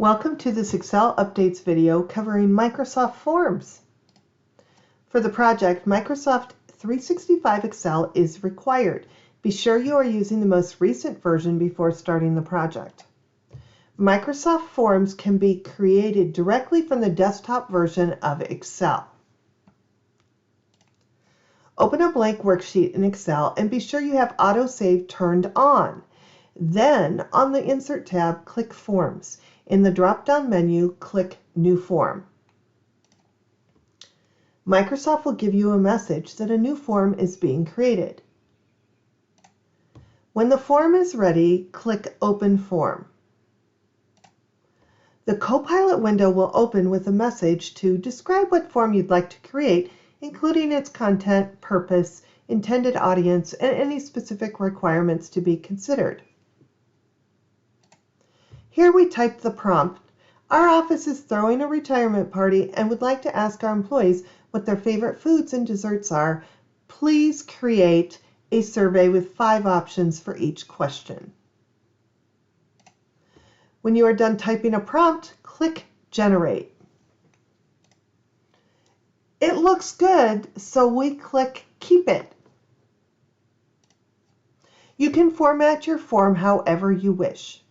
Welcome to this Excel Updates video covering Microsoft Forms. For the project, Microsoft 365 Excel is required. Be sure you are using the most recent version before starting the project. Microsoft Forms can be created directly from the desktop version of Excel. Open a blank worksheet in Excel and be sure you have autosave turned on. Then, on the Insert tab, click Forms. In the drop-down menu, click New Form. Microsoft will give you a message that a new form is being created. When the form is ready, click Open Form. The Copilot window will open with a message to describe what form you'd like to create, including its content, purpose, intended audience, and any specific requirements to be considered. Here we type the prompt. Our office is throwing a retirement party and would like to ask our employees what their favorite foods and desserts are. Please create a survey with 5 options for each question. When you are done typing a prompt, click Generate. It looks good, so we click Keep It. You can format your form however you wish.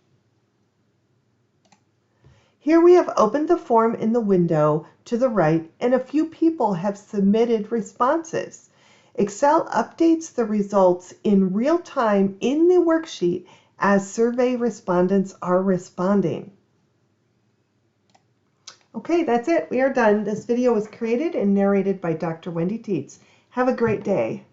Here we have opened the form in the window to the right, and a few people have submitted responses. Excel updates the results in real time in the worksheet as survey respondents are responding. Okay, that's it. We are done. This video was created and narrated by Dr. Sell-Tietz. Have a great day.